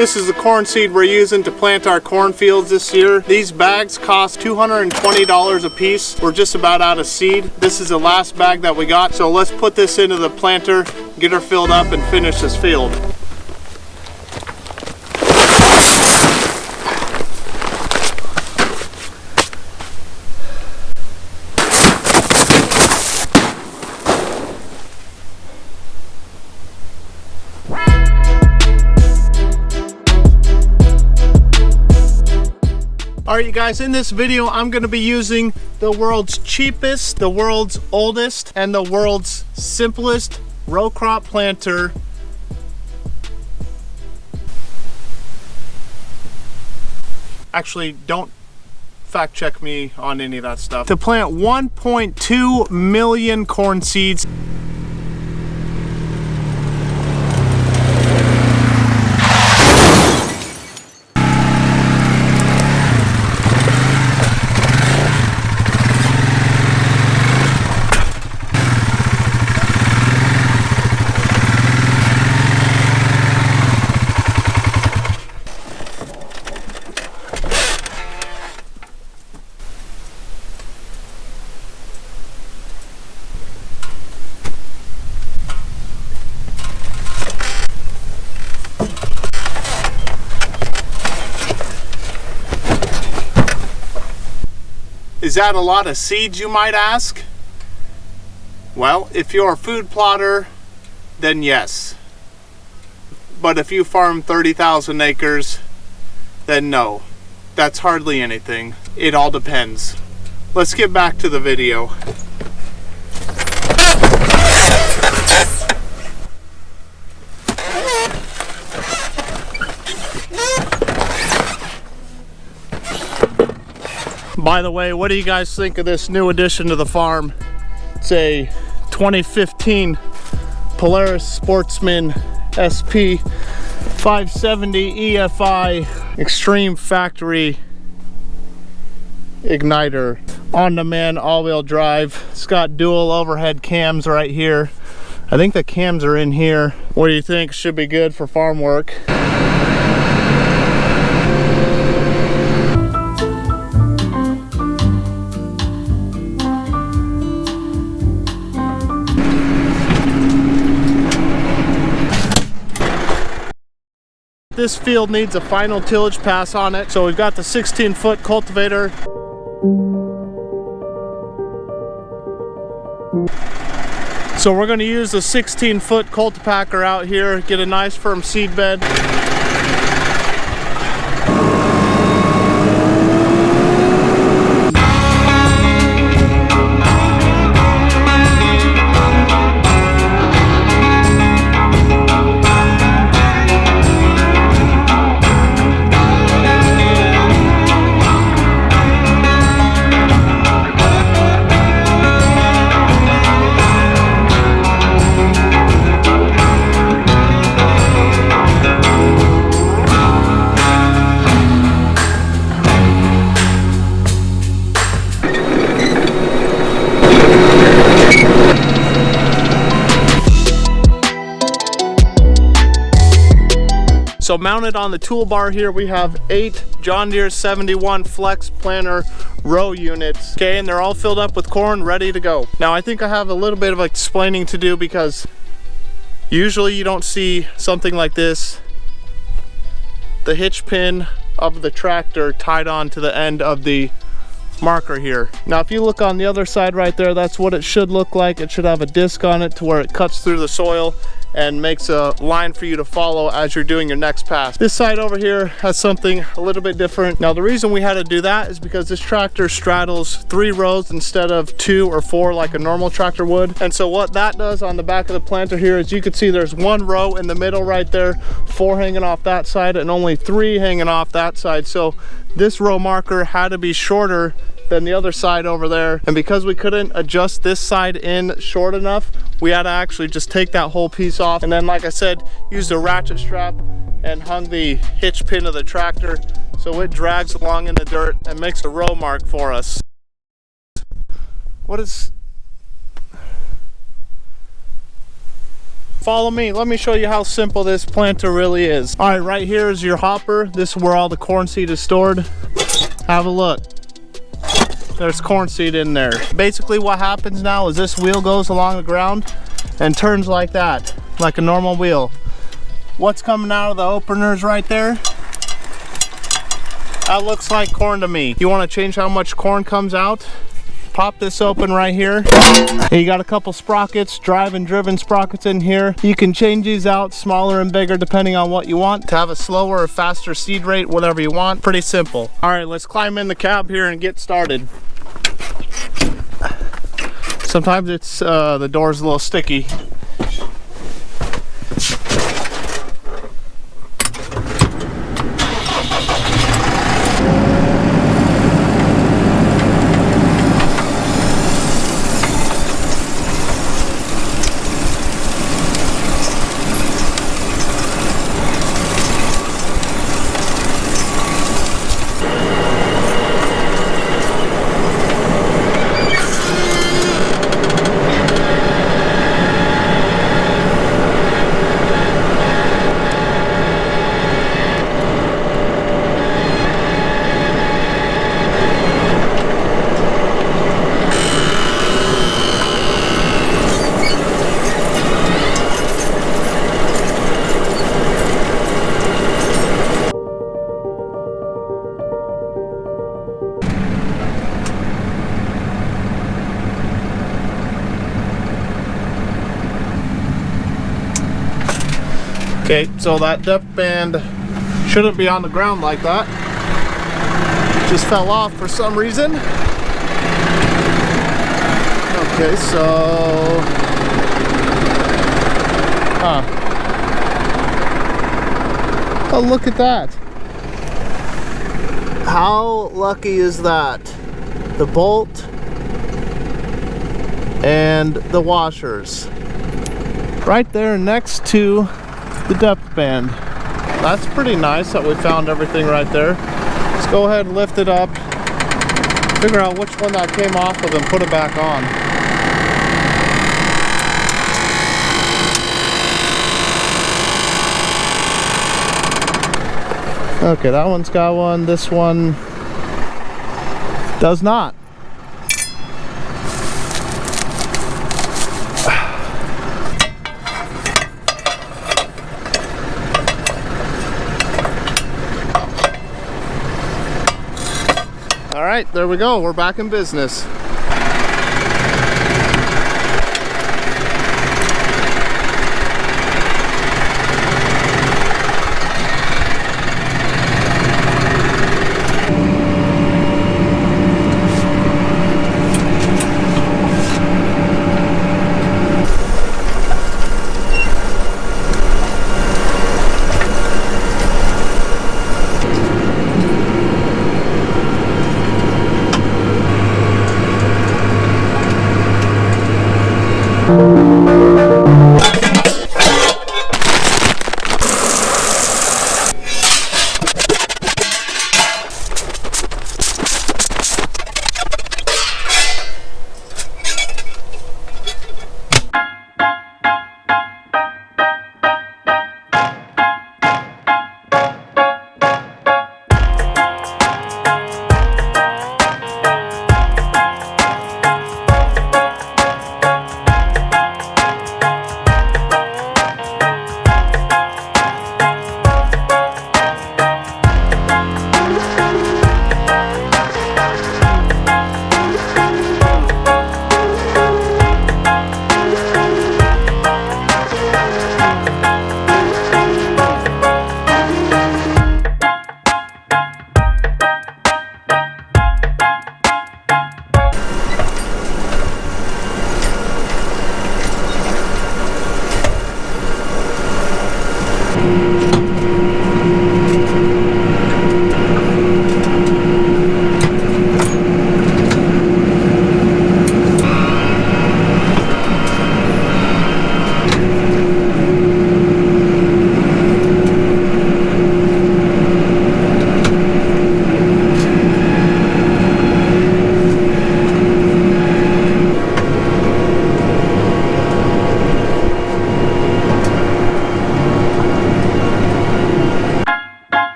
This is the corn seed we're using to plant our cornfields this year. These bags cost $220 a piece. We're just about out of seed. This is the last bag that we got, so let's put this into the planter, get her filled up, and finish this field. Alright you guys, in this video I'm going to be using the world's cheapest, the world's oldest, and the world's simplest row crop planter. Actually, don't fact check me on any of that stuff. To plant 1.2 million corn seeds. Is that a lot of seeds, you might ask? Well, if you're a food plotter, then yes. But if you farm 30,000 acres, then no. That's hardly anything. It all depends. Let's get back to the video. By the way, what do you guys think of this new addition to the farm? It's a 2015 Polaris Sportsman SP 570 EFI Extreme Factory Igniter. On-demand all-wheel drive. It's got dual overhead cams right here. I think the cams are in here. What do you think? Should be good for farm work. This field needs a final tillage pass on it, so we've got the 16-foot cultivator. So we're going to use the 16-foot cultipacker out here, get a nice firm seed bed. So mounted on the toolbar here, we have 8 John Deere 71 Flex Planter row units. Okay, and they're all filled up with corn, ready to go. Now I think I have a little bit of explaining to do, because usually you don't see something like this. The hitch pin of the tractor tied on to the end of the marker here. Now if you look on the other side right there, that's what it should look like. It should have a disc on it to where it cuts through the soil and makes a line for you to follow as you're doing your next pass. This side over here has something a little bit different. Now the reason we had to do that is because this tractor straddles 3 rows instead of 2 or 4 like a normal tractor would. And so what that does on the back of the planter here is, you can see there's 1 row in the middle right there, 4 hanging off that side and only 3 hanging off that side. So this row marker had to be shorter than the other side over there, and because we couldn't adjust this side in short enough, we had to actually just take that whole piece off, and then like I said, used a ratchet strap and hung the hitch pin of the tractor so it drags along in the dirt and makes a row mark for us. What is... Follow me. Let me show you how simple this planter really is. All right, right here is your hopper. This is where all the corn seed is stored. Have a look. There's corn seed in there. Basically what happens now is this wheel goes along the ground and turns like that, like a normal wheel. What's coming out of the openers right there? That looks like corn to me. You want to change how much corn comes out? Pop this open right here. You got a couple sprockets, drive and driven sprockets in here. You can change these out smaller and bigger depending on what you want to have a slower or faster seed rate, whatever you want. Pretty simple. All right, let's climb in the cab here and get started. Sometimes it's the door's a little sticky. Okay, so that depth band shouldn't be on the ground like that. It just fell off for some reason. Okay, so... Oh, look at that. How lucky is that? The bolt and the washers. Right there next to the depth band. That's pretty nice that we found everything right there. Let's go ahead and lift it up, figure out which one that came off of and put it back on. Okay, that one's got one, this one does not. All right, there we go. We're back in business.